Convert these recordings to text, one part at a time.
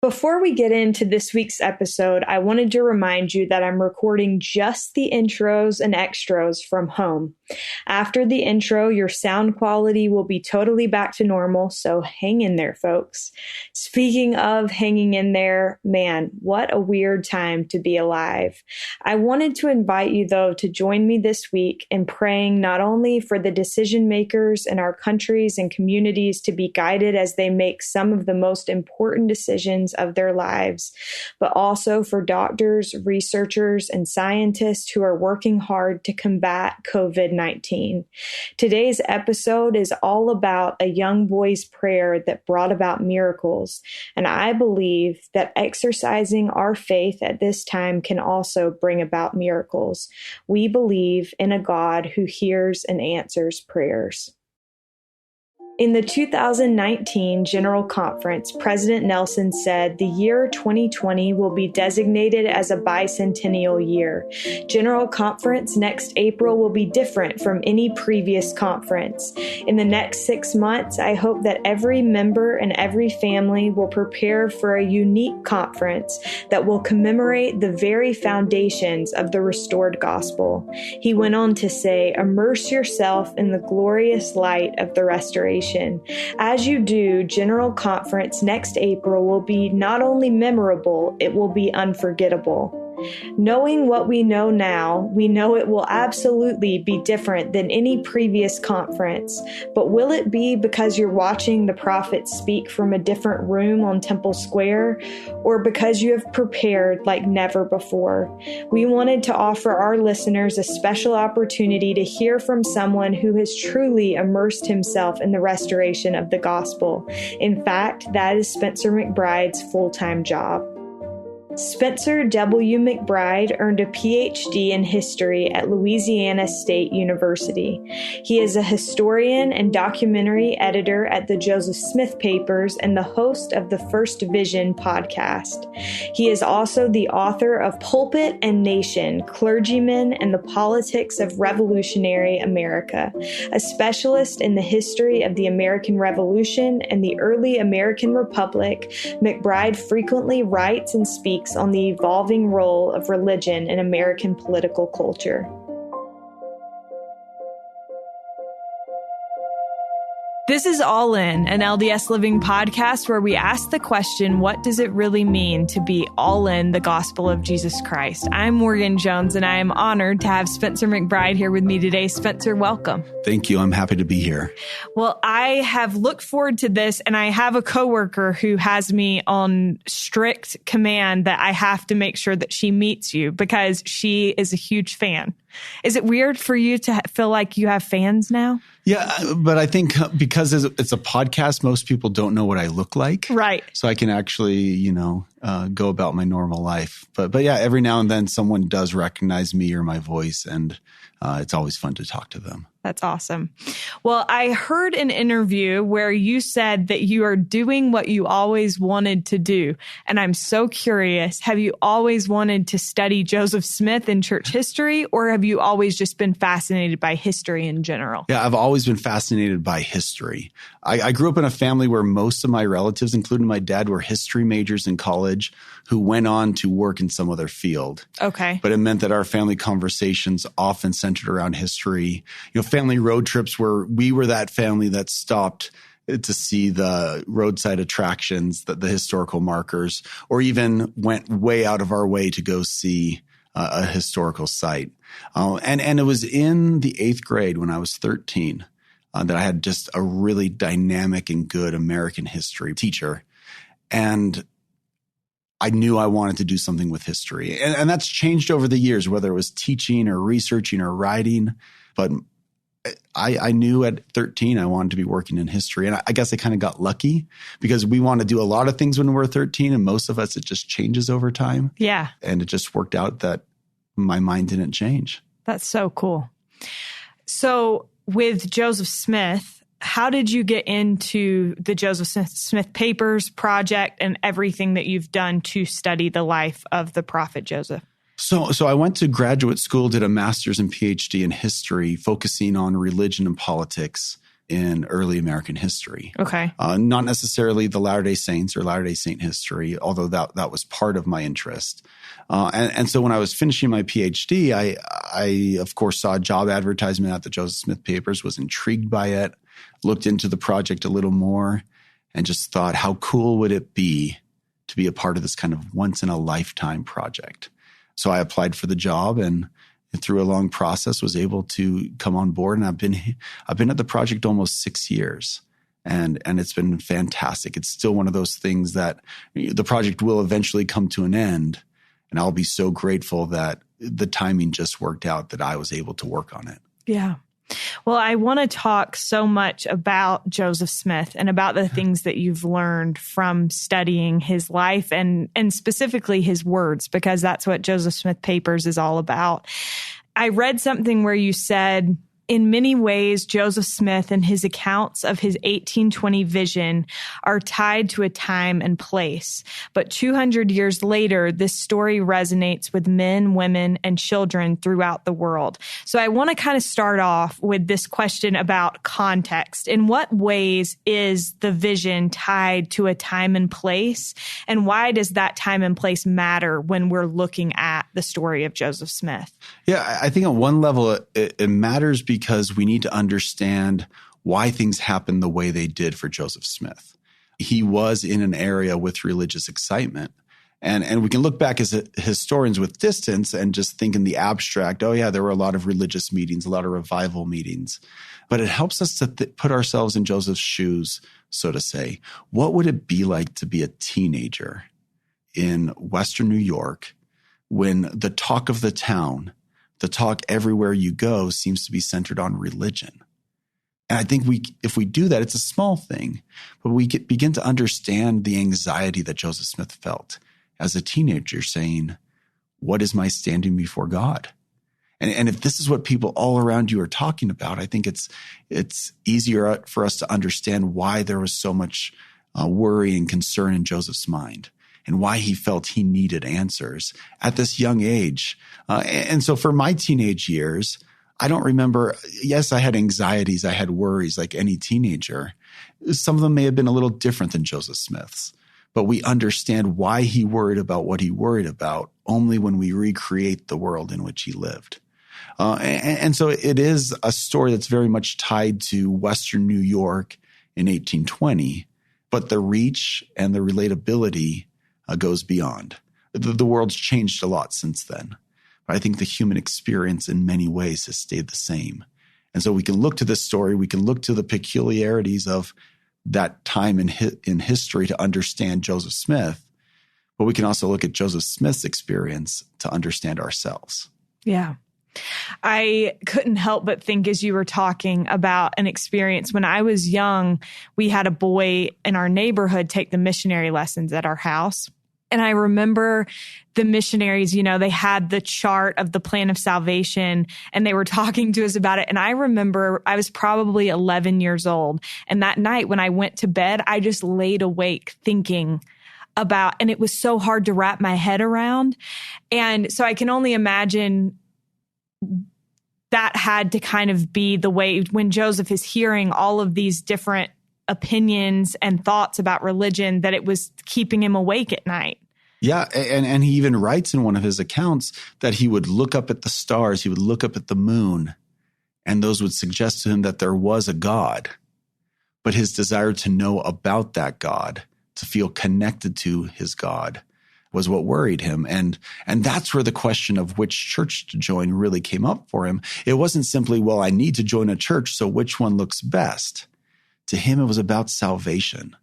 Before we get into this week's episode, I wanted to remind you that I'm recording just the intros and extras from home. After the intro, your sound quality will be totally back to normal, so hang in there, folks. Speaking of hanging in there, man, what a weird time to be alive. I wanted to invite you, though, to join me this week in praying not only for the decision makers in our countries and communities to be guided as they make some of the most important decisions of their lives, but also for doctors, researchers, and scientists who are working hard to combat COVID-19. Today's episode is all about a young boy's prayer that brought about miracles, and I believe that exercising our faith at this time can also bring about miracles. We believe in a God who hears and answers prayers. In the 2019 General Conference, President Nelson said the year 2020 will be designated as a bicentennial year. General Conference next April will be different from any previous conference. In the next 6 months, I hope that every member and every family will prepare for a unique conference that will commemorate the very foundations of the restored gospel. He went on to say, immerse yourself in the glorious light of the restoration. As you do, General Conference next April will be not only memorable, it will be unforgettable. Knowing what we know now, we know it will absolutely be different than any previous conference. But will it be because you're watching the prophets speak from a different room on Temple Square, or because you have prepared like never before? We wanted to offer our listeners a special opportunity to hear from someone who has truly immersed himself in the restoration of the gospel. In fact, that is Spencer McBride's full-time job. Spencer W. McBride earned a PhD in history at Louisiana State University. He is a historian and documentary editor at the Joseph Smith Papers and the host of the First Vision podcast. He is also the author of Pulpit and Nation, Clergymen and the Politics of Revolutionary America, a specialist in the history of the American Revolution and the early American Republic. McBride frequently writes and speaks on the evolving role of religion in American political culture. This is All In, an LDS Living podcast where we ask the question, what does it really mean to be all in the gospel of Jesus Christ? I'm Morgan Jones, and I am honored to have Spencer McBride here with me today. Spencer, welcome. Thank you. I'm happy to be here. Well, I have looked forward to this, and I have a coworker who has me on strict command that I have to make sure that she meets you because she is a huge fan. Is it weird for you to feel like you have fans now? Yeah, but I think because it's a podcast, most people don't know what I look like. Right. So I can actually, go about my normal life. But yeah, every now and then someone does recognize me or my voice, and it's always fun to talk to them. That's awesome. Well, I heard an interview where you said that you are doing what you always wanted to do. And I'm so curious, have you always wanted to study Joseph Smith in church history, or have you always just been fascinated by history in general? Yeah, I've always been fascinated by history. I grew up in a family where most of my relatives, including my dad, were history majors in college who went on to work in some other field. Okay. But it meant that our family conversations often centered around history. Family road trips where we were that family that stopped to see the roadside attractions, the historical markers, or even went way out of our way to go see a historical site. And it was in the 8th grade when I was 13 that I had just a really dynamic and good American history teacher. And I knew I wanted to do something with history. And that's changed over the years, whether it was teaching or researching or writing. But I knew at 13 I wanted to be working in history. And I guess I kind of got lucky because we want to do a lot of things when we're 13. And most of us, it just changes over time. Yeah. And it just worked out that my mind didn't change. That's so cool. So with Joseph Smith, how did you get into the Joseph Smith Papers project and everything that you've done to study the life of the prophet Joseph? So I went to graduate school, did a master's and PhD in history, focusing on religion and politics in early American history. Okay. Not necessarily the Latter-day Saints or Latter-day Saint history, although that was part of my interest. And so when I was finishing my PhD, I of course saw a job advertisement at the Joseph Smith Papers, was intrigued by it, looked into the project a little more, and just thought, how cool would it be to be a part of this kind of once-in-a-lifetime project? So I applied for the job, and through a long process was able to come on board. And I've been at the project almost 6 years, and it's been fantastic. It's still one of those things that the project will eventually come to an end, and I'll be so grateful that the timing just worked out that I was able to work on it. Yeah. Well, I want to talk so much about Joseph Smith and about the things that you've learned from studying his life and specifically his words, because that's what Joseph Smith Papers is all about. I read something where you said, in many ways, Joseph Smith and his accounts of his 1820 vision are tied to a time and place. But 200 years later, this story resonates with men, women, and children throughout the world. So I want to kind of start off with this question about context. In what ways is the vision tied to a time and place? And why does that time and place matter when we're looking at the story of Joseph Smith? Yeah, I think on one level, it matters because we need to understand why things happened the way they did for Joseph Smith. He was in an area with religious excitement. And we can look back as historians with distance and just think in the abstract, oh yeah, there were a lot of religious meetings, a lot of revival meetings. But it helps us to put ourselves in Joseph's shoes, so to say. What would it be like to be a teenager in Western New York when the talk of the town, the talk everywhere you go, seems to be centered on religion? And I think if we do that, it's a small thing, but we begin to understand the anxiety that Joseph Smith felt as a teenager, saying, what is my standing before God? And if this is what people all around you are talking about, I think it's easier for us to understand why there was so much worry and concern in Joseph's mind, and why he felt he needed answers at this young age. And so for my teenage years, I don't remember, yes, I had anxieties, I had worries like any teenager. Some of them may have been a little different than Joseph Smith's, but we understand why he worried about what he worried about only when we recreate the world in which he lived. And so it is a story that's very much tied to Western New York in 1820, but the reach and the relatability goes beyond. The world's changed a lot since then. But I think the human experience in many ways has stayed the same. And so we can look to this story, we can look to the peculiarities of that time in history to understand Joseph Smith, but we can also look at Joseph Smith's experience to understand ourselves. Yeah. I couldn't help but think as you were talking about an experience. When I was young, we had a boy in our neighborhood take the missionary lessons at our house. And I remember the missionaries, they had the chart of the plan of salvation and they were talking to us about it. And I remember I was probably 11 years old. And that night when I went to bed, I just laid awake thinking about, and it was so hard to wrap my head around. And so I can only imagine that had to kind of be the way when Joseph is hearing all of these different opinions and thoughts about religion, that it was keeping him awake at night. Yeah, and he even writes in one of his accounts that he would look up at the stars, he would look up at the moon, and those would suggest to him that there was a God. But his desire to know about that God, to feel connected to his God, was what worried him. And that's where the question of which church to join really came up for him. It wasn't simply, well, I need to join a church, so which one looks best? To him, it was about salvation.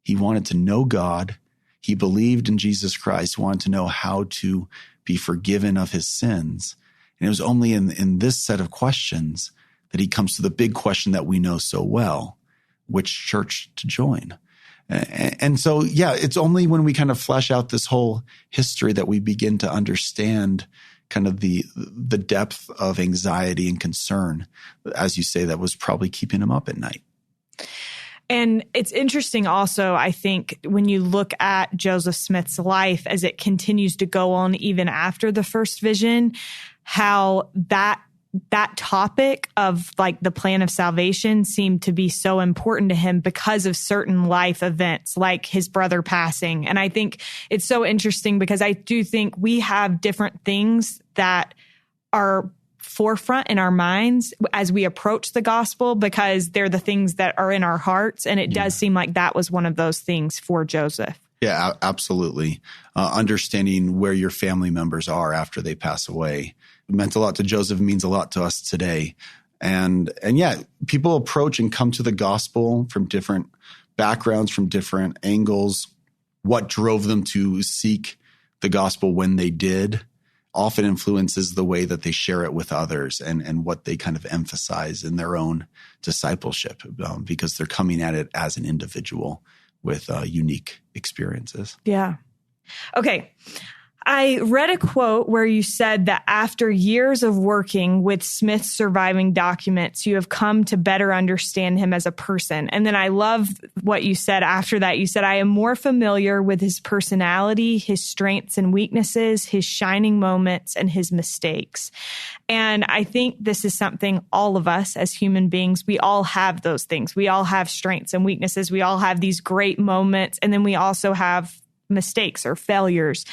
He wanted to know God. He believed in Jesus Christ, wanted to know how to be forgiven of his sins. And it was only in this set of questions that he comes to the big question that we know so well, which church to join. And so, yeah, it's only when we kind of flesh out this whole history that we begin to understand kind of the depth of anxiety and concern, as you say, that was probably keeping him up at night. And it's interesting also, I think, when you look at Joseph Smith's life as it continues to go on even after the first vision, how that that topic of like the plan of salvation seemed to be so important to him because of certain life events, like his brother passing. And I think it's so interesting because I do think we have different things that are forefront in our minds as we approach the gospel because they're the things that are in our hearts. And it does seem like that was one of those things for Joseph. Yeah, absolutely. Understanding where your family members are after they pass away. It meant a lot to Joseph, means a lot to us today. And yeah, people approach and come to the gospel from different backgrounds, from different angles. What drove them to seek the gospel when they did often influences the way that they share it with others and what they kind of emphasize in their own discipleship because they're coming at it as an individual with unique experiences. Yeah. Okay. I read a quote where you said that after years of working with Smith's surviving documents, you have come to better understand him as a person. And then I love what you said after that. You said, I am more familiar with his personality, his strengths and weaknesses, his shining moments, and his mistakes. And I think this is something all of us as human beings, we all have those things. We all have strengths and weaknesses. We all have these great moments. And then we also have mistakes or failures.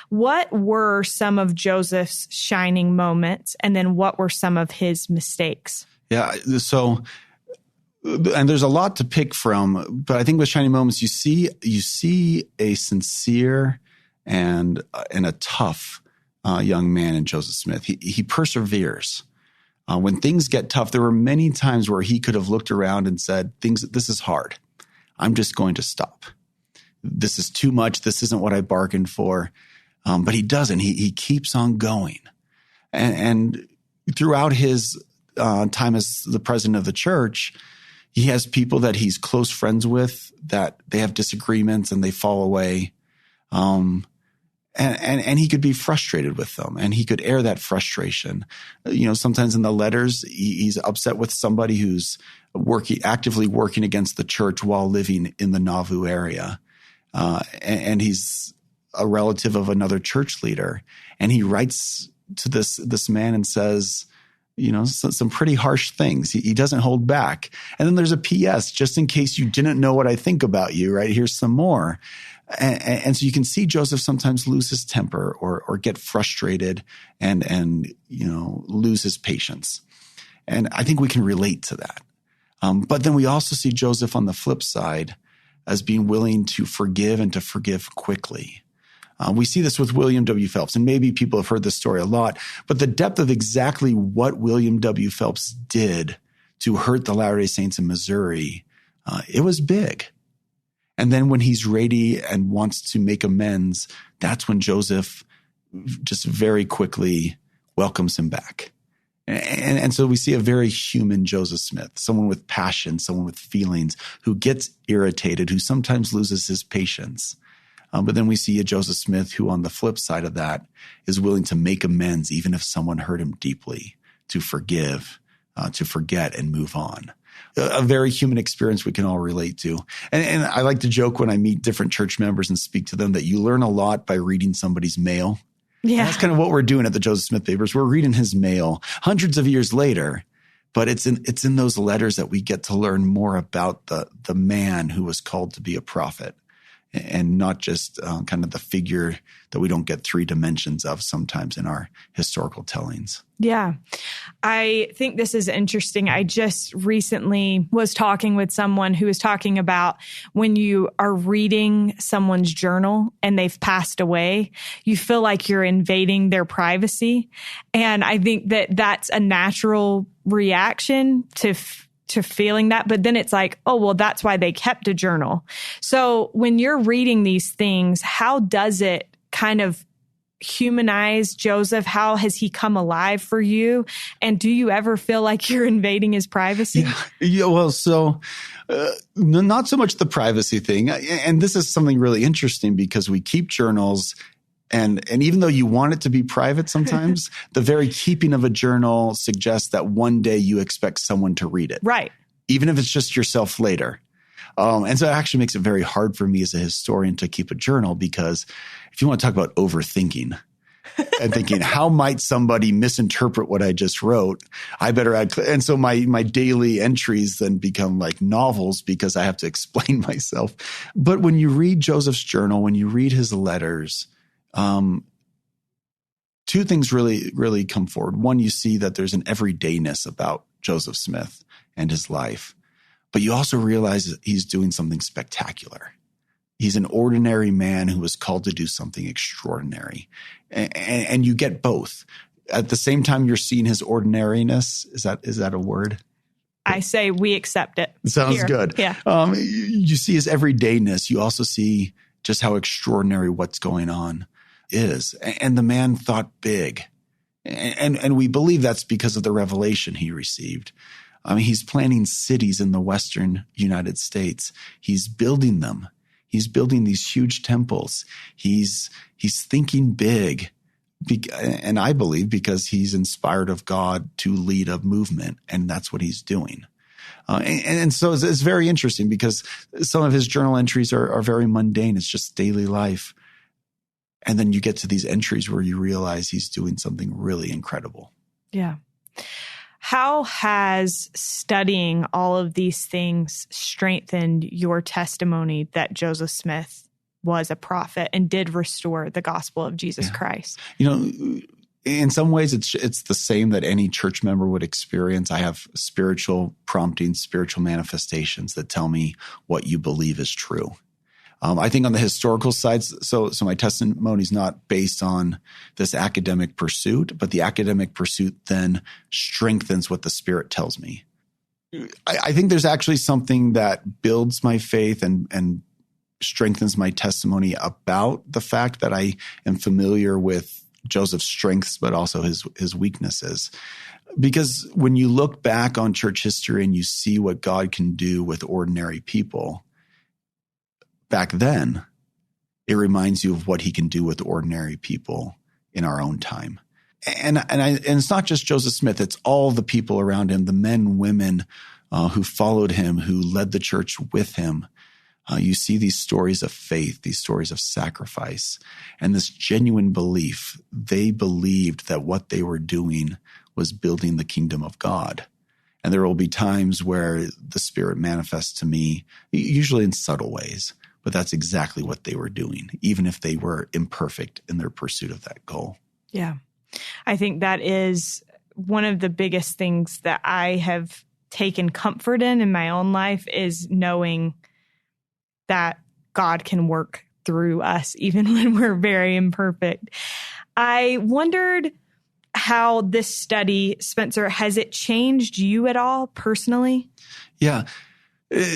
What were some of Joseph's shining moments? And then what were some of his mistakes? Yeah. So, and there's a lot to pick from, but I think with shining moments, you see a sincere and a tough young man in Joseph Smith. He perseveres. When things get tough, there were many times where he could have looked around and said, this is hard. I'm just going to stop. This is too much. This isn't what I bargained for. But he doesn't. He keeps on going. And throughout his time as the president of the church, he has people that he's close friends with that they have disagreements and they fall away. And he could be frustrated with them and he could air that frustration. Sometimes in the letters, he's upset with somebody who's actively working against the church while living in the Nauvoo area. And he's a relative of another church leader. And he writes to this man and says, some pretty harsh things. He doesn't hold back. And then there's a PS, just in case you didn't know what I think about you, right? Here's some more. And so you can see Joseph sometimes lose his temper or get frustrated and lose his patience. And I think we can relate to that. But then we also see Joseph on the flip side as being willing to forgive and to forgive quickly. We see this with William W. Phelps, and maybe people have heard this story a lot, but the depth of exactly what William W. Phelps did to hurt the Latter-day Saints in Missouri, it was big. And then when he's ready and wants to make amends, that's when Joseph just very quickly welcomes him back. And so we see a very human Joseph Smith, someone with passion, someone with feelings, who gets irritated, who sometimes loses his patience. But then we see a Joseph Smith who, on the flip side of that, is willing to make amends, even if someone hurt him deeply, to forgive, to forget, and move on. A very human experience we can all relate to. And I like to joke when I meet different church members and speak to them that you learn a lot by reading somebody's mail. Yeah. And that's kind of what we're doing at the Joseph Smith Papers. We're reading his mail hundreds of years later, but it's in those letters that we get to learn more about the man who was called to be a prophet, and not just kind of the figure that we don't get three dimensions of sometimes in our historical tellings. Yeah, I think this is interesting. I just recently was talking with someone who was talking about when you are reading someone's journal and they've passed away, you feel like you're invading their privacy. And I think that that's a natural reaction to feeling that. But then it's like, oh, well, that's why they kept a journal. So when you're reading these things, how does it kind of humanize Joseph? How has he come alive for you? And do you ever feel like you're invading his privacy? Yeah, well, so not so much the privacy thing. And this is something really interesting because we keep journals. And even though you want it to be private sometimes, the very keeping of a journal suggests that one day you expect someone to read it. Right. Even if it's just yourself later. And so it actually makes it very hard for me as a historian to keep a journal because if you want to talk about overthinking, and thinking, how might somebody misinterpret what I just wrote? I better add. And so my daily entries then become like novels because I have to explain myself. But when you read Joseph's journal, when you read his letters, two things really come forward. One, you see that there's an everydayness about Joseph Smith and his life, but you also realize that he's doing something spectacular. He's an ordinary man who was called to do something extraordinary. And you get both. At the same time, you're seeing his ordinariness. Is that a word? I say we accept it. Sounds Here. good. Yeah. You see his everydayness. You also see just how extraordinary what's going on is. And the man thought big. And we believe that's because of the revelation he received. I mean, he's planting cities in the Western United States. He's building them. He's building these huge temples. He's thinking big. And I believe because he's inspired of God to lead a movement, and that's what he's doing. And so it's very interesting because some of his journal entries are very mundane. It's just daily life. And then you get to these entries where you realize he's doing something really incredible. Yeah. How has studying all of these things strengthened your testimony that Joseph Smith was a prophet and did restore the gospel of Jesus Christ? You know, in some ways, it's the same that any church member would experience. I have spiritual promptings, spiritual manifestations that tell me what you believe is true. I think on the historical side, so my testimony is not based on this academic pursuit, but the academic pursuit then strengthens what the Spirit tells me. I think there's actually something that builds my faith and strengthens my testimony about the fact that I am familiar with Joseph's strengths, but also his weaknesses. Because when you look back on church history and you see what God can do with ordinary people, back then, it reminds you of what he can do with ordinary people in our own time. And it's not just Joseph Smith, it's all the people around him, the men, women who followed him, who led the church with him. You see these stories of faith, these stories of sacrifice, and this genuine belief. They believed that what they were doing was building the kingdom of God. And there will be times where the Spirit manifests to me, usually in subtle ways, but that's exactly what they were doing, even if they were imperfect in their pursuit of that goal. Yeah. I think that is one of the biggest things that I have taken comfort in my own life is knowing that God can work through us, even when we're very imperfect. I wondered how this study, Spencer, has it changed you at all personally? Yeah.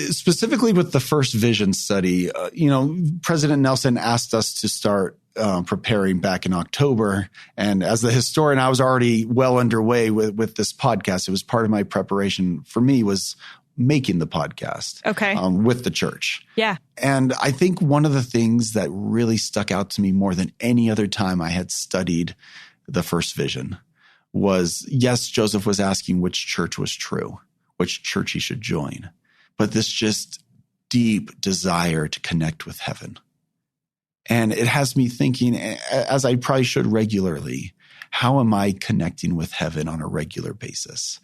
Specifically with the first vision study, President Nelson asked us to start preparing back in October. And as the historian, I was already well underway with this podcast. It was part of my preparation for me was making the podcast with the church. Yeah. And I think one of the things that really stuck out to me more than any other time I had studied the first vision was, yes, Joseph was asking which church was true, which church he should join. But this just deep desire to connect with heaven. And it has me thinking, as I probably should regularly, how am I connecting with heaven on a regular basis?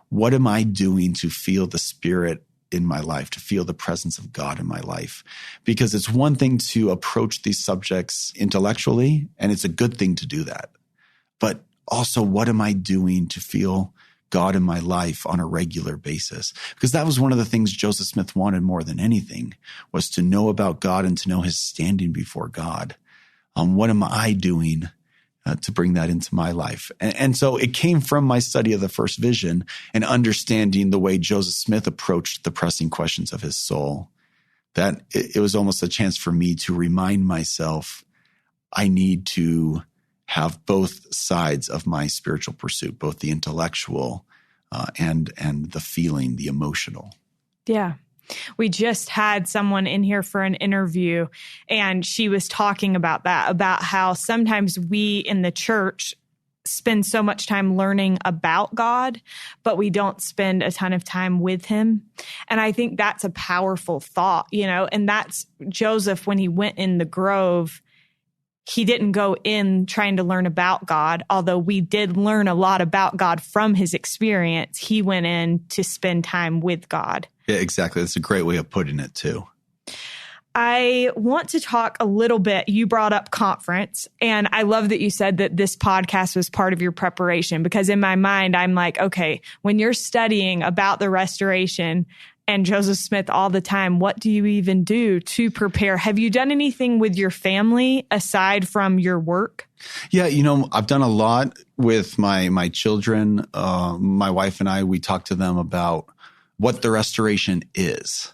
What am I doing to feel the Spirit in my life, to feel the presence of God in my life? Because it's one thing to approach these subjects intellectually, and it's a good thing to do that. But also, what am I doing to feel God in my life on a regular basis? Because that was one of the things Joseph Smith wanted more than anything, was to know about God and to know his standing before God. What am I doing to bring that into my life? And so it came from my study of the first vision and understanding the way Joseph Smith approached the pressing questions of his soul, that it was almost a chance for me to remind myself I need to have both sides of my spiritual pursuit, both the intellectual and the feeling, the emotional. Yeah. We just had someone in here for an interview, and she was talking about that, about how sometimes we in the church spend so much time learning about God, but we don't spend a ton of time with him. And I think that's a powerful thought, and that's Joseph when he went in the grove. he didn't go in trying to learn about God, although we did learn a lot about God from his experience. He went in to spend time with God. Yeah, exactly. That's a great way of putting it too. I want to talk a little bit. You brought up conference, and I love that you said that this podcast was part of your preparation, because in my mind, I'm like, okay, when you're studying about the Restoration and Joseph Smith all the time, what do you even do to prepare? Have you done anything with your family aside from your work? Yeah, I've done a lot with my children. My wife and I, we talk to them about what the Restoration is,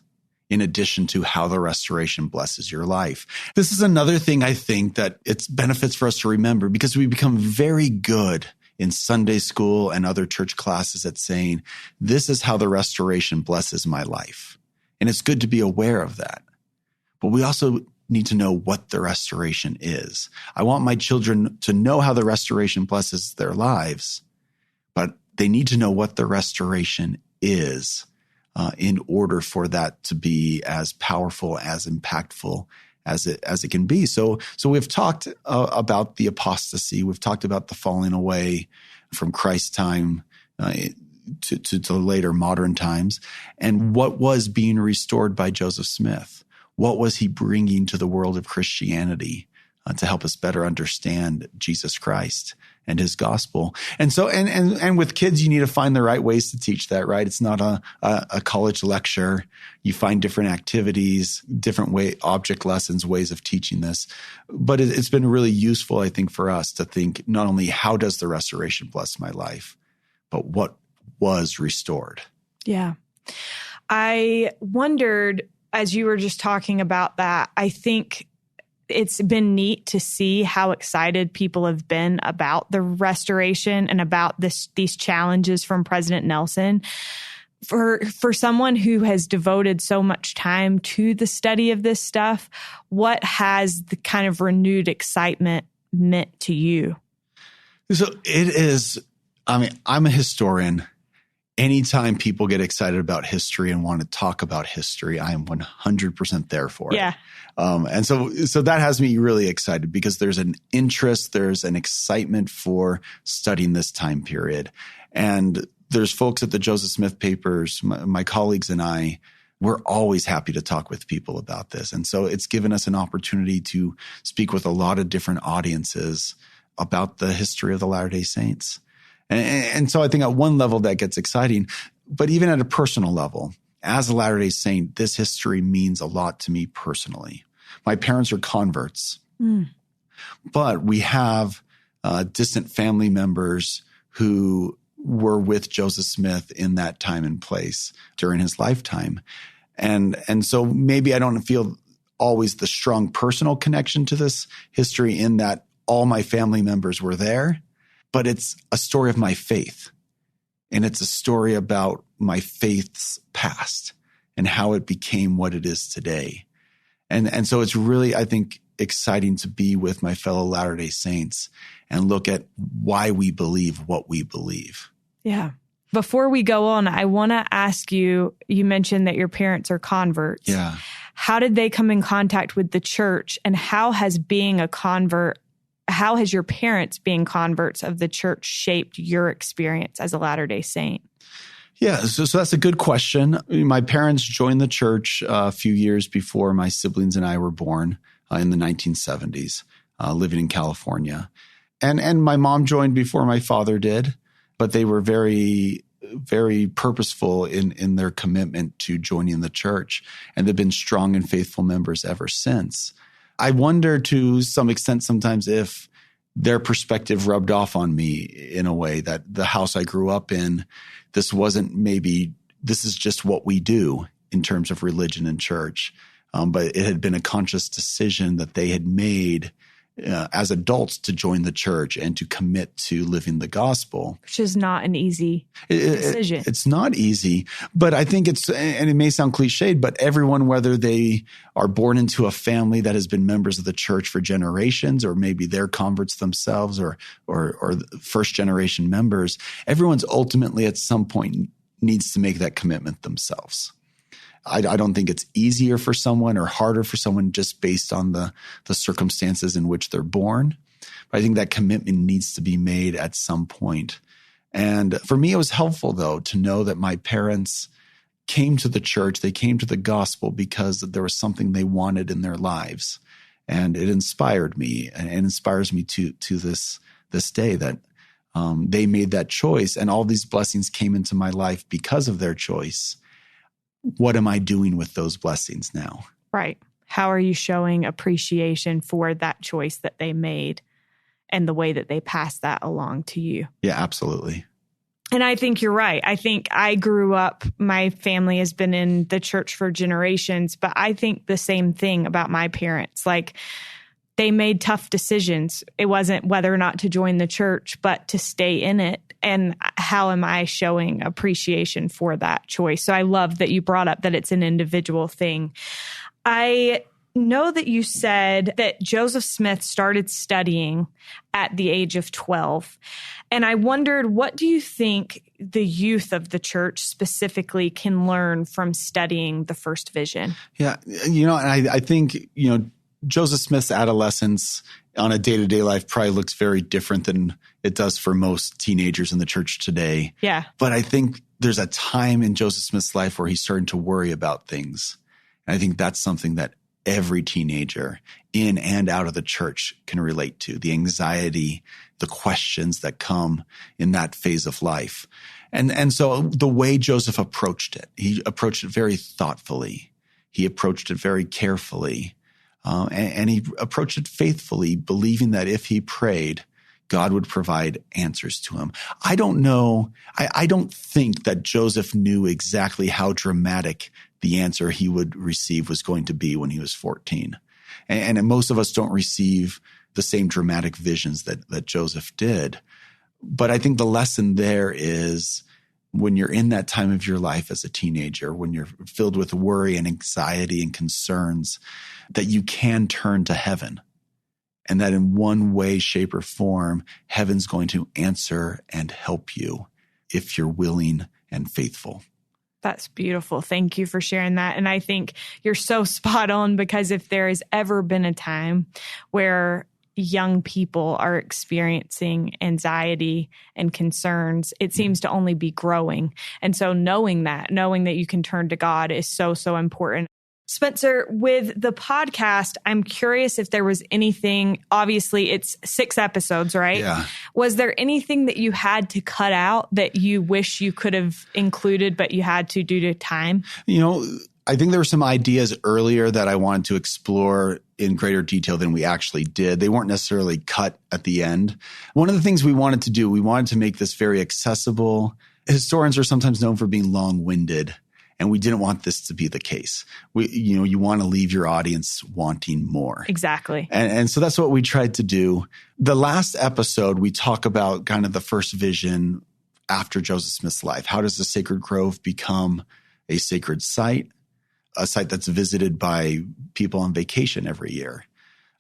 in addition to how the Restoration blesses your life. This is another thing I think that it's benefits for us to remember, because we become very good in Sunday school and other church classes at saying, this is how the Restoration blesses my life. And it's good to be aware of that. But we also need to know what the Restoration is. I want my children to know how the Restoration blesses their lives, but they need to know what the Restoration is in order for that to be as powerful, as impactful as it can be. So we've talked about the apostasy. We've talked about the falling away from Christ's time to later modern times, and what was being restored by Joseph Smith. What was he bringing to the world of Christianity to help us better understand Jesus Christ and his gospel? And so, and with kids, you need to find the right ways to teach that, right? It's not a college lecture. You find different activities, different object lessons, ways of teaching this. But it's been really useful, I think, for us to think not only how does the Restoration bless my life, but what was restored. Yeah. I wondered, as you were just talking about that, I think it's been neat to see how excited people have been about the Restoration and about these challenges from President Nelson. For someone who has devoted so much time to the study of this stuff, what has the kind of renewed excitement meant to you? So it is, I'm a historian. Anytime people get excited about history and want to talk about history, I am 100% there for it. Yeah. And so that has me really excited, because there's an interest, there's an excitement for studying this time period. And there's folks at the Joseph Smith papers, my colleagues and I, we're always happy to talk with people about this. And so it's given us an opportunity to speak with a lot of different audiences about the history of the Latter-day Saints. And so I think at one level that gets exciting, but even at a personal level, as a Latter-day Saint, this history means a lot to me personally. My parents are converts, but we have distant family members who were with Joseph Smith in that time and place during his lifetime. And so maybe I don't feel always the strong personal connection to this history in that all my family members were there. But it's a story of my faith, and it's a story about my faith's past and how it became what it is today. And so it's really, I think, exciting to be with my fellow Latter-day Saints and look at why we believe what we believe. Yeah. Before we go on, I want to ask you, you mentioned that your parents are converts. Yeah. How did they come in contact with the church, and how has your parents being converts of the church shaped your experience as a Latter-day Saint? Yeah, so that's a good question. My parents joined the church a few years before my siblings and I were born in the 1970s, living in California. And my mom joined before my father did, but they were very, very purposeful in their commitment to joining the church. And they've been strong and faithful members ever since. I wonder to some extent sometimes if their perspective rubbed off on me in a way that the house I grew up in, this is just what we do in terms of religion and church. But it had been a conscious decision that they had made as adults to join the church and to commit to living the gospel. Which is not an easy decision. It's not easy, but I think and it may sound cliched, but everyone, whether they are born into a family that has been members of the church for generations, or maybe they're converts themselves or first generation members, everyone's ultimately at some point needs to make that commitment themselves. I don't think it's easier for someone or harder for someone just based on the circumstances in which they're born. But I think that commitment needs to be made at some point. And for me, it was helpful, though, to know that my parents came to the church, they came to the gospel because there was something they wanted in their lives. And it inspired me and inspires me to this day that they made that choice and all these blessings came into my life because of their choice. What am I doing with those blessings now? Right. How are you showing appreciation for that choice that they made and the way that they passed that along to you? Yeah, absolutely. And I think you're right. I think I grew up, my family has been in the church for generations, but I think the same thing about my parents. Like, they made tough decisions. It wasn't whether or not to join the church, but to stay in it. And how am I showing appreciation for that choice? So I love that you brought up that it's an individual thing. I know that you said that Joseph Smith started studying at the age of 12. And I wondered, what do you think the youth of the church specifically can learn from studying the first vision? Yeah, and I think, Joseph Smith's adolescence on a day-to-day life probably looks very different than it does for most teenagers in the church today. Yeah. But I think there's a time in Joseph Smith's life where he's starting to worry about things. And I think that's something that every teenager in and out of the church can relate to, the anxiety, the questions that come in that phase of life. And so the way Joseph approached it, he approached it very thoughtfully. He approached it very carefully. And he approached it faithfully, believing that if he prayed, God would provide answers to him. I don't know. I don't think that Joseph knew exactly how dramatic the answer he would receive was going to be when he was 14. And most of us don't receive the same dramatic visions that Joseph did. But I think the lesson there is when you're in that time of your life as a teenager, when you're filled with worry and anxiety and concerns, that you can turn to heaven. And that in one way, shape, or form, heaven's going to answer and help you if you're willing and faithful. That's beautiful. Thank you for sharing that. And I think you're so spot on, because if there has ever been a time where young people are experiencing anxiety and concerns, it seems to only be growing. And so knowing that you can turn to God is so, so important. Spencer, with the podcast, I'm curious if there was anything, obviously it's 6 episodes, right? Yeah. Was there anything that you had to cut out that you wish you could have included, but you had to due to time? I think there were some ideas earlier that I wanted to explore in greater detail than we actually did. They weren't necessarily cut at the end. One of the things we wanted to do, we wanted to make this very accessible. Historians are sometimes known for being long-winded, and we didn't want this to be the case. You want to leave your audience wanting more. Exactly. And so that's what we tried to do. The last episode, we talk about kind of the first vision after Joseph Smith's life. How does the sacred grove become a sacred site? A site that's visited by people on vacation every year.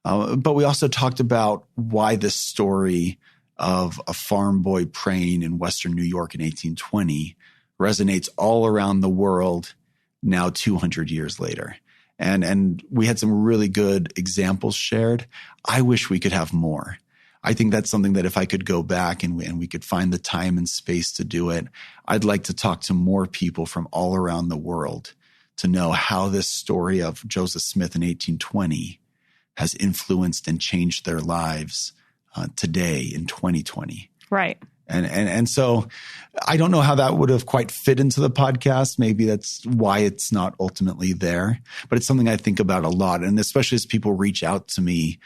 But we also talked about why this story of a farm boy praying in Western New York in 1820 resonates all around the world now 200 years later. And we had some really good examples shared. I wish we could have more. I think that's something that if I could go back and we could find the time and space to do it, I'd like to talk to more people from all around the world to know how this story of Joseph Smith in 1820 has influenced and changed their lives today in 2020. Right. And so I don't know how that would have quite fit into the podcast. Maybe that's why it's not ultimately there. But it's something I think about a lot. And especially as people reach out to me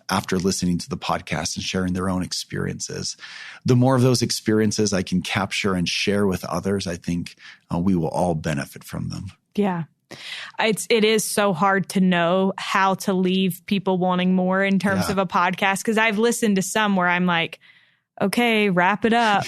after listening to the podcast and sharing their own experiences. The more of those experiences I can capture and share with others, I think we will all benefit from them. Yeah. It is so hard to know how to leave people wanting more in terms of a podcast, because I've listened to some where I'm like, okay, wrap it up,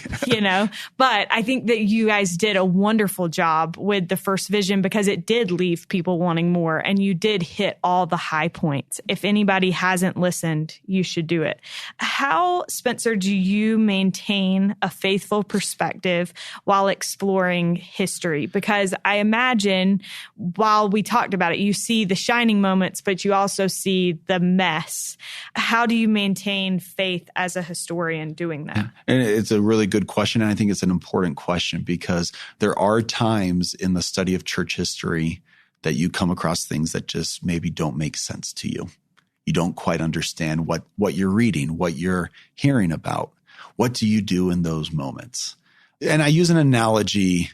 But I think that you guys did a wonderful job with the first vision because it did leave people wanting more and you did hit all the high points. If anybody hasn't listened, you should do it. How, Spencer, do you maintain a faithful perspective while exploring history? Because I imagine while we talked about it, you see the shining moments, but you also see the mess. How do you maintain faith as a historian doing that? Yeah. And it's a really good question. And I think it's an important question because there are times in the study of church history that you come across things that just maybe don't make sense to you. You don't quite understand what you're reading, what you're hearing about. What do you do in those moments? And I use an analogy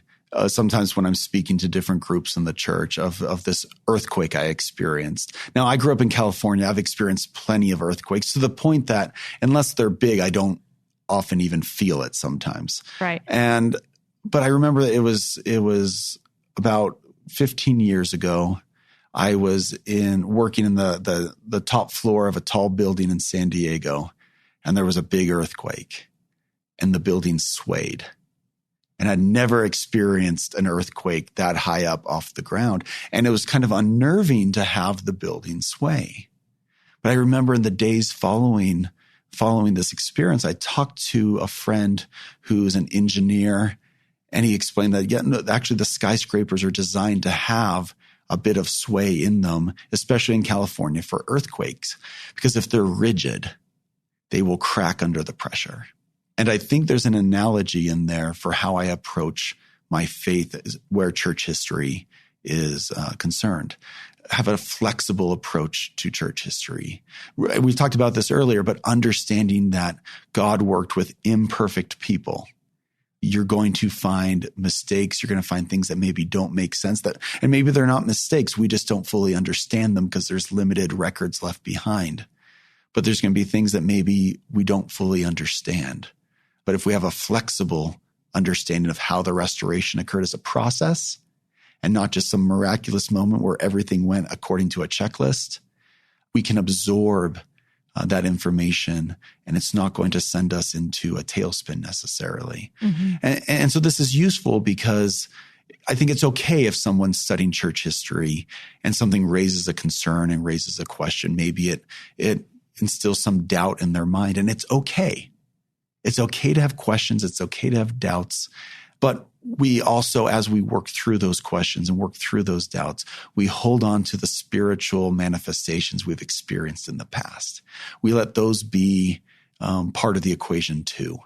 sometimes when I'm speaking to different groups in the church of this earthquake I experienced. Now, I grew up in California. I've experienced plenty of earthquakes to the point that unless they're big, I don't often even feel it sometimes. Right. But I remember it was about 15 years ago. I was working in the top floor of a tall building in San Diego, and there was a big earthquake, and the building swayed. And I'd never experienced an earthquake that high up off the ground. And it was kind of unnerving to have the building sway. But I remember in the days following this experience, I talked to a friend who's an engineer, and he explained that, actually the skyscrapers are designed to have a bit of sway in them, especially in California for earthquakes, because if they're rigid, they will crack under the pressure. And I think there's an analogy in there for how I approach my faith where church history is concerned. Have a flexible approach to church history. We've talked about this earlier, but understanding that God worked with imperfect people. You're going to find mistakes. You're going to find things that maybe don't make sense, and maybe they're not mistakes. We just don't fully understand them because there's limited records left behind. But there's going to be things that maybe we don't fully understand. But if we have a flexible understanding of how the restoration occurred as a process and not just some miraculous moment where everything went according to a checklist, we can absorb that information and it's not going to send us into a tailspin necessarily. Mm-hmm. And so this is useful because I think it's okay if someone's studying church history and something raises a concern and raises a question. Maybe it instills some doubt in their mind, and it's okay. It's okay to have questions. It's okay to have doubts. But we also, as we work through those questions and work through those doubts, we hold on to the spiritual manifestations we've experienced in the past. We let those be part of the equation too.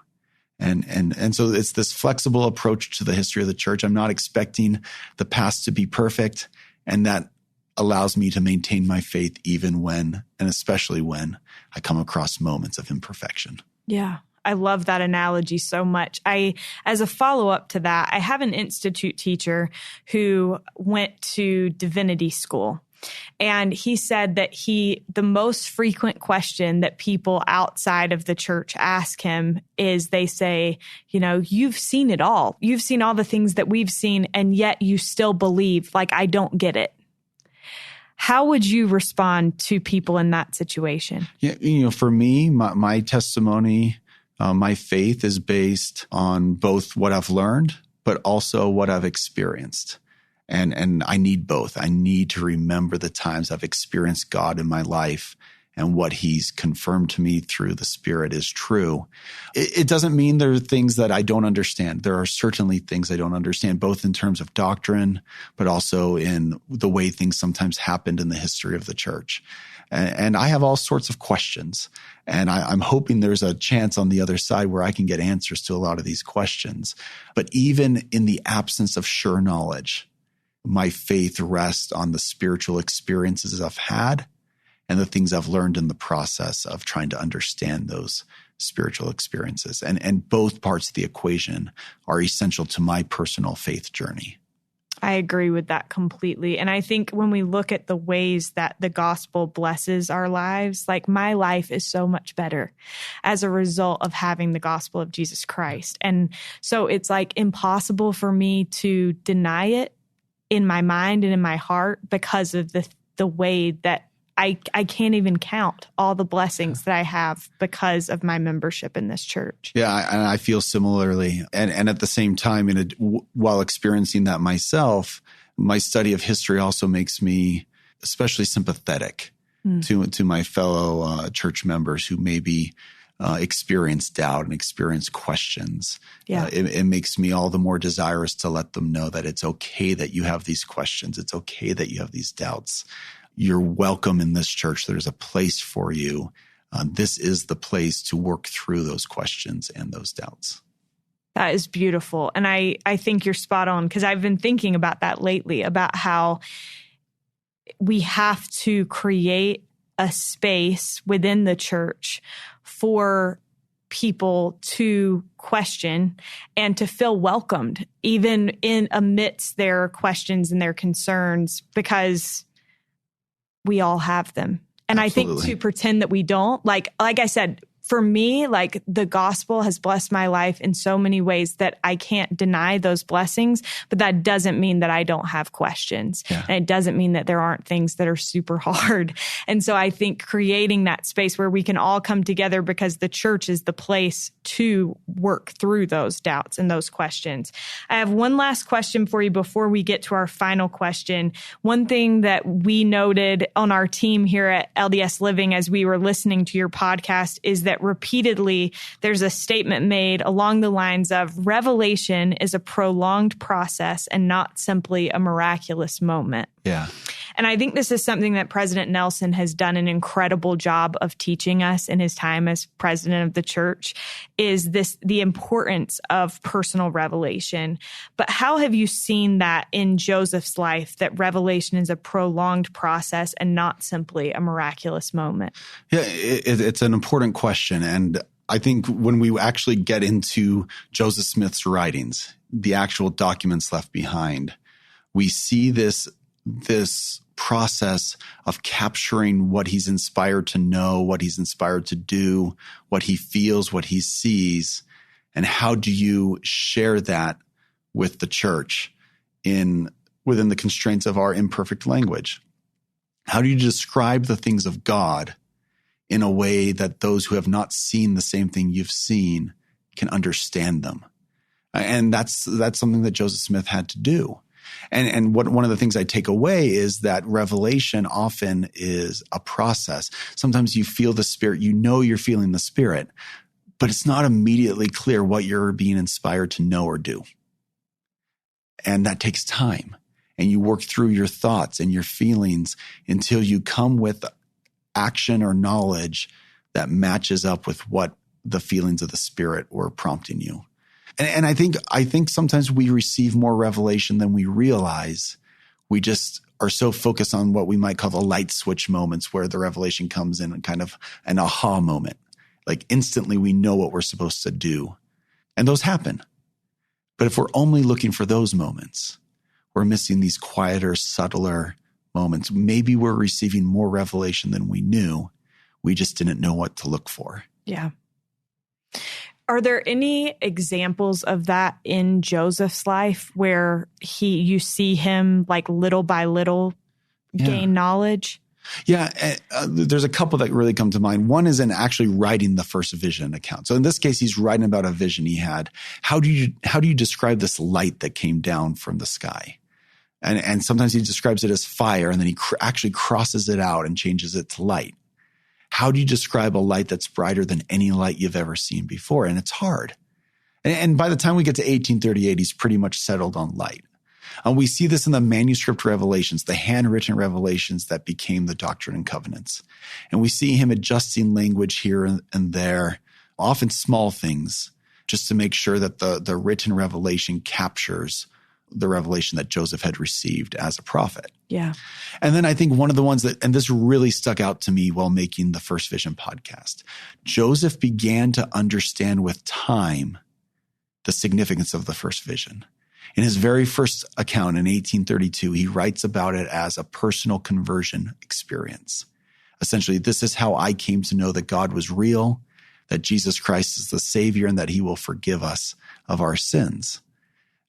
And so it's this flexible approach to the history of the church. I'm not expecting the past to be perfect, and that allows me to maintain my faith even when, and especially when, I come across moments of imperfection. Yeah. I love that analogy so much. As a follow-up to that, I have an institute teacher who went to divinity school. And he said that the most frequent question that people outside of the church ask him is they say, you've seen it all. You've seen all the things that we've seen, and yet you still believe. Like, I don't get it. How would you respond to people in that situation? Yeah, for me, my testimony, my faith is based on both what I've learned, but also what I've experienced. And I need both. I need to remember the times I've experienced God in my life and what he's confirmed to me through the Spirit is true. It doesn't mean there are things that I don't understand. There are certainly things I don't understand, both in terms of doctrine, but also in the way things sometimes happened in the history of the church. And I have all sorts of questions. And I'm hoping there's a chance on the other side where I can get answers to a lot of these questions. But even in the absence of sure knowledge, my faith rests on the spiritual experiences I've had and the things I've learned in the process of trying to understand those spiritual experiences. And both parts of the equation are essential to my personal faith journey. I agree with that completely. And I think when we look at the ways that the gospel blesses our lives, like my life is so much better as a result of having the gospel of Jesus Christ. And so it's like impossible for me to deny it in my mind and in my heart because of the way that I can't even count all the blessings that I have because of my membership in this church. Yeah, and I feel similarly. And at the same time, while experiencing that myself, my study of history also makes me especially sympathetic to my fellow church members who maybe experience doubt and experience questions. Yeah. It makes me all the more desirous to let them know that it's okay that you have these questions. It's okay that you have these doubts. You're welcome in this church. There's a place for you. This is the place to work through those questions and those doubts. That is beautiful. And I think you're spot on, because I've been thinking about that lately, about how we have to create a space within the church for people to question and to feel welcomed, even in amidst their questions and their concerns, because we all have them. And Absolutely. I think to pretend that we don't, like I said, for me, like the gospel has blessed my life in so many ways that I can't deny those blessings, but that doesn't mean that I don't have questions. Yeah. And it doesn't mean that there aren't things that are super hard. And so I think creating that space where we can all come together, because the church is the place to work through those doubts and those questions. I have one last question for you before we get to our final question. One thing that we noted on our team here at LDS Living as we were listening to your podcast is that repeatedly there's a statement made along the lines of revelation is a prolonged process and not simply a miraculous moment. Yeah. And I think this is something that President Nelson has done an incredible job of teaching us in his time as president of the church, is the importance of personal revelation. But how have you seen that in Joseph's life, that revelation is a prolonged process and not simply a miraculous moment? Yeah, it's an important question. And I think when we actually get into Joseph Smith's writings, the actual documents left behind, we see this process of capturing what he's inspired to know, what he's inspired to do, what he feels, what he sees, and how do you share that with the church within the constraints of our imperfect language? How do you describe the things of God in a way that those who have not seen the same thing you've seen can understand them? And that's something that Joseph Smith had to do. And one of the things I take away is that revelation often is a process. Sometimes you feel the Spirit, you know you're feeling the Spirit, but it's not immediately clear what you're being inspired to know or do. And that takes time. And you work through your thoughts and your feelings until you come with action or knowledge that matches up with what the feelings of the Spirit were prompting you. And I think sometimes we receive more revelation than we realize. We just are so focused on what we might call the light switch moments, where the revelation comes in kind of an aha moment. Like instantly we know what we're supposed to do. And those happen. But if we're only looking for those moments, we're missing these quieter, subtler moments. Maybe we're receiving more revelation than we knew. We just didn't know what to look for. Yeah. Are there any examples of that in Joseph's life where you see him like little by little gain knowledge? Yeah, there's a couple that really come to mind. One is in actually writing the first vision account. So in this case, he's writing about a vision he had. How do you describe this light that came down from the sky? And sometimes he describes it as fire, and then he actually crosses it out and changes it to light. How do you describe a light that's brighter than any light you've ever seen before? And it's hard. And by the time we get to 1838, he's pretty much settled on light. We see this in the manuscript revelations, the handwritten revelations that became the Doctrine and Covenants. And we see him adjusting language here and there, often small things, just to make sure that the written revelation captures the revelation that Joseph had received as a prophet. Yeah. And then I think one of the ones and this really stuck out to me while making the First Vision podcast, Joseph began to understand with time the significance of the first vision. In his very first account in 1832, he writes about it as a personal conversion experience. Essentially, this is how I came to know that God was real, that Jesus Christ is the Savior, and that he will forgive us of our sins.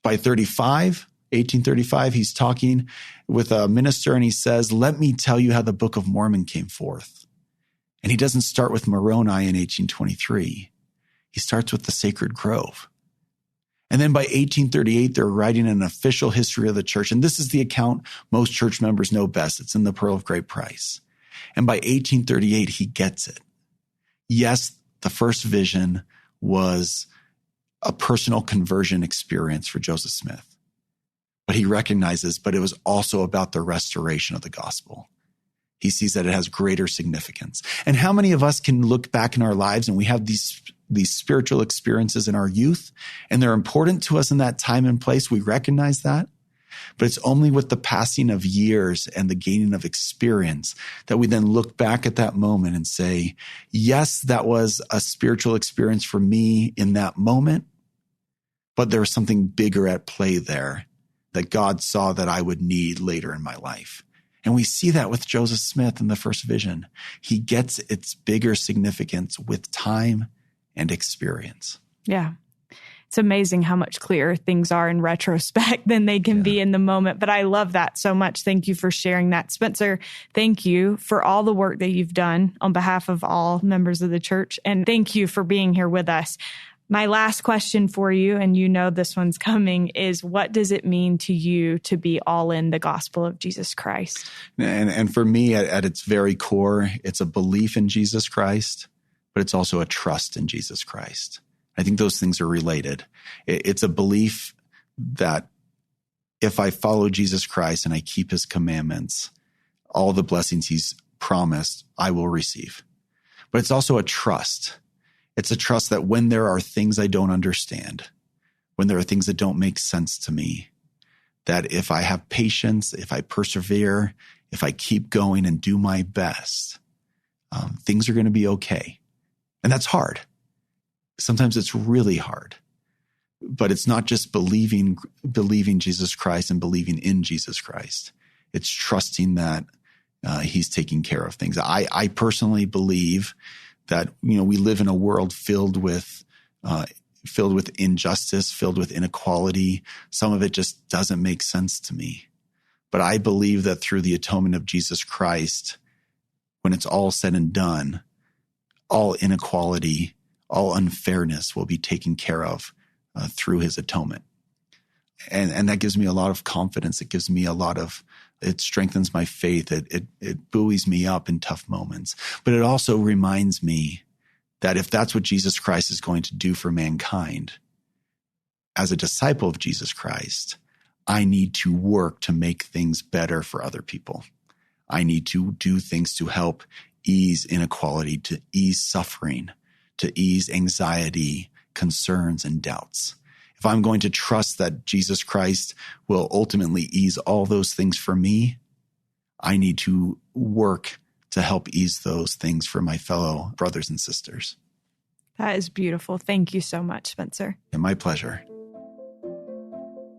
By 35, 1835, he's talking with a minister and he says, "Let me tell you how the Book of Mormon came forth." And he doesn't start with Moroni in 1823. He starts with the Sacred Grove. And then by 1838, they're writing an official history of the church. And this is the account most church members know best. It's in the Pearl of Great Price. And by 1838, he gets it. Yes, the first vision was a personal conversion experience for Joseph Smith. But he recognizes, but it was also about the restoration of the gospel. He sees that it has greater significance. And how many of us can look back in our lives and we have these spiritual experiences in our youth, and they're important to us in that time and place? We recognize that. But it's only with the passing of years and the gaining of experience that we then look back at that moment and say, yes, that was a spiritual experience for me in that moment, but there was something bigger at play there that God saw that I would need later in my life. And we see that with Joseph Smith in the first vision. He gets its bigger significance with time and experience. Yeah. It's amazing how much clearer things are in retrospect than they can be in the moment. But I love that so much. Thank you for sharing that. Spencer, thank you for all the work that you've done on behalf of all members of the church. And thank you for being here with us. My last question for you, and you know this one's coming, is what does it mean to you to be all in the gospel of Jesus Christ? And for me, at its very core, it's a belief in Jesus Christ, but it's also a trust in Jesus Christ. I think those things are related. It's a belief that if I follow Jesus Christ and I keep his commandments, all the blessings he's promised, I will receive. But it's also a trust. It's a trust that when there are things I don't understand, when there are things that don't make sense to me, that if I have patience, if I persevere, if I keep going and do my best, things are going to be okay. And that's hard. Sometimes it's really hard. But it's not just believing Jesus Christ and believing in Jesus Christ. It's trusting that he's taking care of things. I personally believe that, we live in a world filled with injustice, filled with inequality. Some of it just doesn't make sense to me. But I believe that through the atonement of Jesus Christ, when it's all said and done, all inequality, all unfairness will be taken care of through his atonement. And that gives me a lot of confidence. It gives me it strengthens my faith. It buoys me up in tough moments. But it also reminds me that if that's what Jesus Christ is going to do for mankind, as a disciple of Jesus Christ, I need to work to make things better for other people. I need to do things to help ease inequality, to ease suffering, to ease anxiety, concerns, and doubts. If I'm going to trust that Jesus Christ will ultimately ease all those things for me, I need to work to help ease those things for my fellow brothers and sisters. That is beautiful. Thank you so much, Spencer. And my pleasure.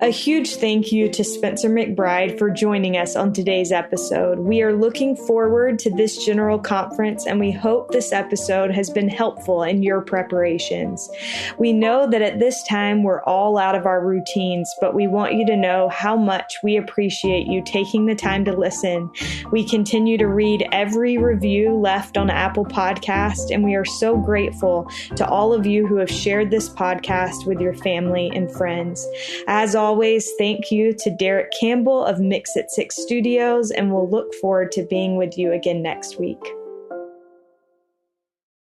A huge thank you to Spencer McBride for joining us on today's episode. We are looking forward to this general conference, and we hope this episode has been helpful in your preparations. We know that at this time we're all out of our routines, but we want you to know how much we appreciate you taking the time to listen. We continue to read every review left on Apple Podcast, and we are so grateful to all of you who have shared this podcast with your family and friends. As always, thank you to Derek Campbell of Mix It 6 Studios, and we'll look forward to being with you again next week.